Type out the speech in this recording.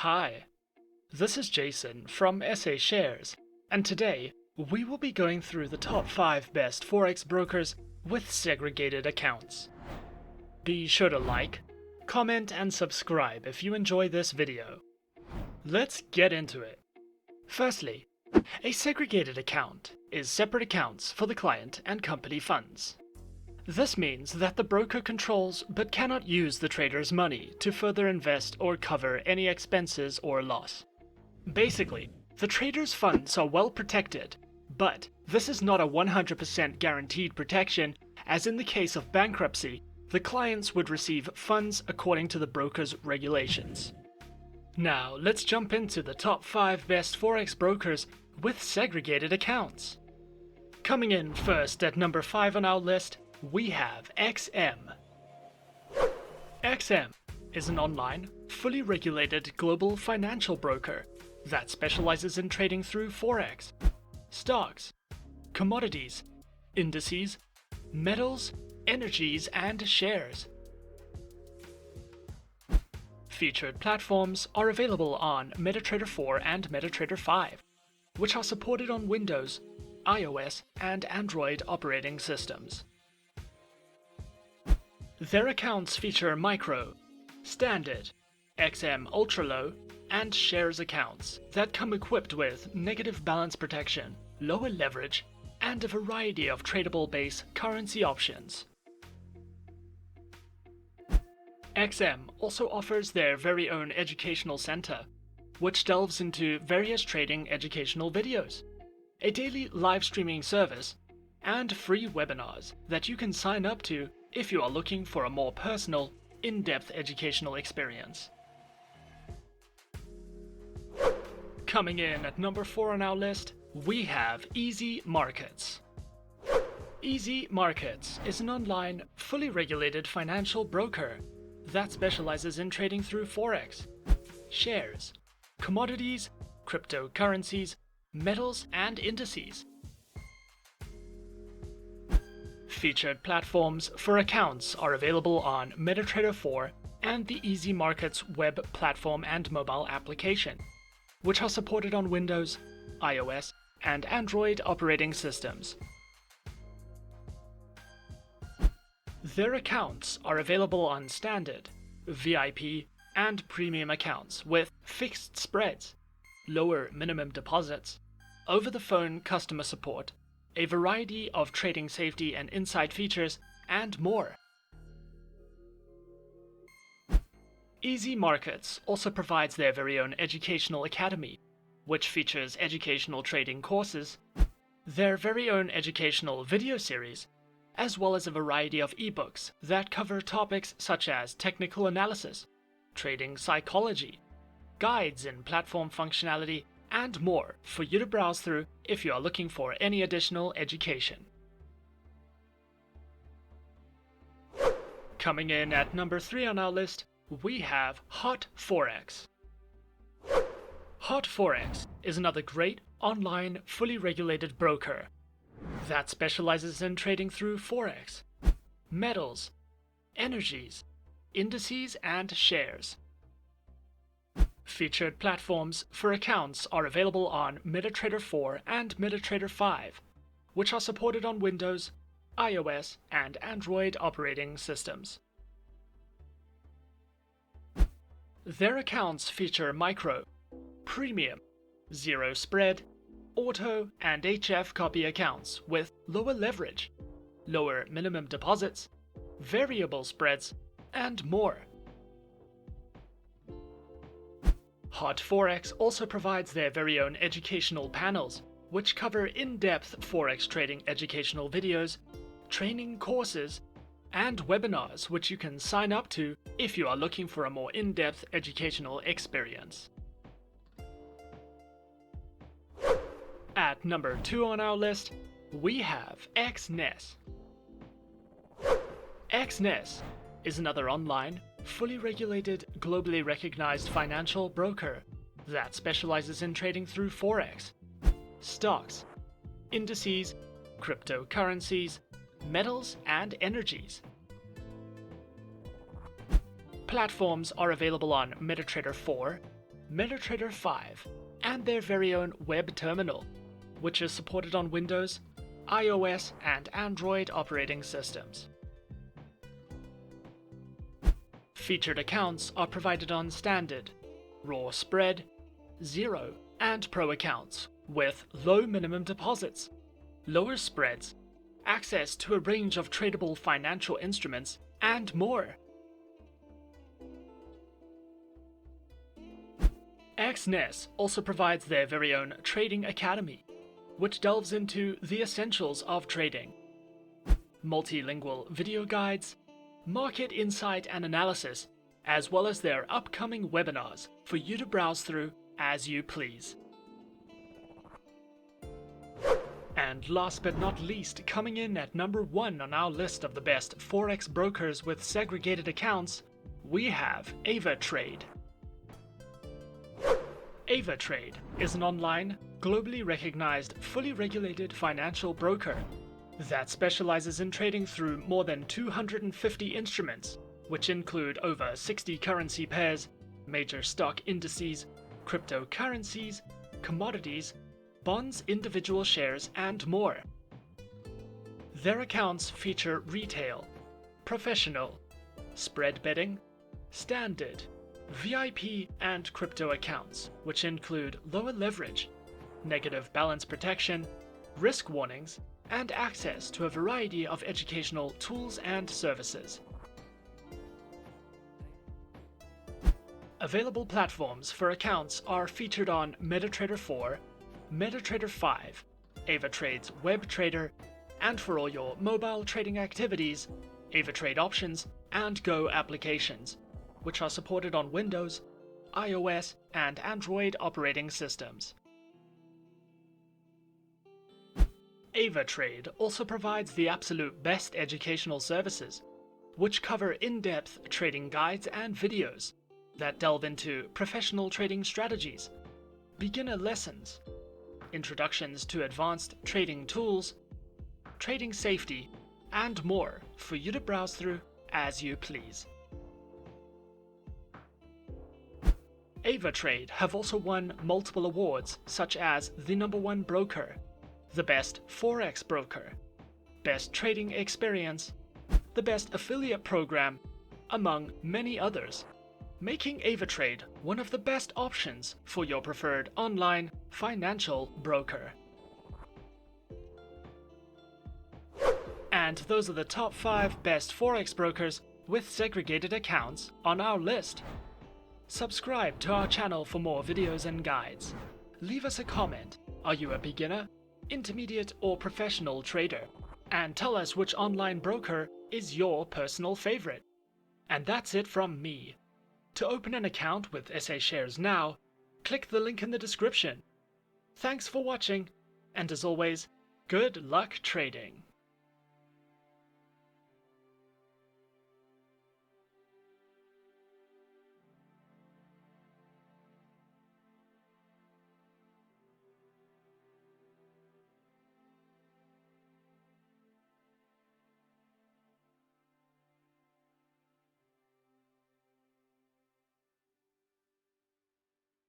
Hi, this is Jason from SA Shares, and today we will be going through the top 5 best Forex brokers with segregated accounts. Be sure to like, comment and subscribe if you enjoy this video. Let's get into it. Firstly, a segregated account is separate accounts for the client and company funds. This means that the broker controls but cannot use the trader's money to further invest or cover any expenses or loss. Basically, the trader's funds are well protected, but this is not a 100% guaranteed protection, as in the case of bankruptcy, the clients would receive funds according to the broker's regulations. Now, let's jump into the top 5 best Forex brokers with segregated accounts. Coming in first at number 5 on our list, we have XM. XM is an online, fully regulated global financial broker that specializes in trading through Forex, stocks, commodities, indices, metals, energies, and shares. Featured platforms are available on MetaTrader 4 and MetaTrader 5, which are supported on Windows, iOS, and Android operating systems. Their accounts feature Micro, Standard, XM Ultra Low, and Shares accounts that come equipped with negative balance protection, lower leverage, and a variety of tradable base currency options. XM also offers their very own educational center, which delves into various trading educational videos, a daily live streaming service, and free webinars that you can sign up to if you are looking for a more personal, in-depth educational experience. Coming in at number 4 on our list, we have Easy Markets. Easy Markets is an online, fully regulated financial broker that specializes in trading through Forex, shares, commodities, cryptocurrencies, metals, and indices. Featured platforms for accounts are available on MetaTrader 4 and the Easy Markets web platform and mobile application, which are supported on Windows, iOS, and Android operating systems. Their accounts are available on Standard, VIP, and Premium accounts with fixed spreads, lower minimum deposits, over-the-phone customer support, a variety of trading safety and insight features, and more. Easy Markets also provides their very own educational academy, which features educational trading courses, their very own educational video series, as well as a variety of ebooks that cover topics such as technical analysis, trading psychology, guides in platform functionality, and more for you to browse through if you are looking for any additional education. Coming in at number 3 on our list, we have Hot Forex. Hot Forex is another great online, fully regulated broker that specializes in trading through Forex, metals, energies, indices, and shares. Featured platforms for accounts are available on MetaTrader 4 and MetaTrader 5, which are supported on Windows, iOS, and Android operating systems. Their accounts feature Micro, Premium, Zero Spread, Auto, and HF copy accounts with lower leverage, lower minimum deposits, variable spreads, and more. Hot Forex also provides their very own educational panels, which cover in-depth Forex trading educational videos, training courses, and webinars which you can sign up to if you are looking for a more in-depth educational experience. At number 2 on our list, we have Exness. Exness is another online, fully regulated, globally recognized financial broker that specializes in trading through Forex, stocks, indices, cryptocurrencies, metals, and energies. Platforms are available on MetaTrader 4, MetaTrader 5, and their very own web terminal, which is supported on Windows, iOS, and Android operating systems. Featured accounts are provided on Standard, Raw Spread, Zero, and Pro accounts with low minimum deposits, lower spreads, access to a range of tradable financial instruments, and more. Exness also provides their very own Trading Academy, which delves into the essentials of trading, multilingual video guides, market insight and analysis, as well as their upcoming webinars for you to browse through as you please. And last but not least, coming in at number 1 on our list of the best Forex brokers with segregated accounts, we have Avatrade. Avatrade is an online, globally recognized, fully regulated financial broker that specializes in trading through more than 250 instruments, which include over 60 currency pairs, major stock indices, cryptocurrencies, commodities, bonds, individual shares, and more. Their accounts feature retail, professional, spread betting, standard, VIP, and crypto accounts, which include lower leverage, negative balance protection, risk warnings, and access to a variety of educational tools and services. Available platforms for accounts are featured on MetaTrader 4, MetaTrader 5, Avatrade's Web Trader, and for all your mobile trading activities, Avatrade Options and Go applications, which are supported on Windows, iOS, and Android operating systems. Avatrade also provides the absolute best educational services, which cover in-depth trading guides and videos that delve into professional trading strategies, beginner lessons, introductions to advanced trading tools, trading safety, and more for you to browse through as you please. Avatrade have also won multiple awards such as the #1 broker, the best Forex broker, best trading experience, the best affiliate program, among many others, making Avatrade one of the best options for your preferred online financial broker. And those are the top 5 best Forex brokers with segregated accounts on our list. Subscribe to our channel for more videos and guides. Leave us a comment. Are you a beginner, intermediate, or professional trader? And tell us which online broker is your personal favorite. And that's it from me. To open an account with SA Shares now, click the link in the description. Thanks for watching, and as always, good luck trading.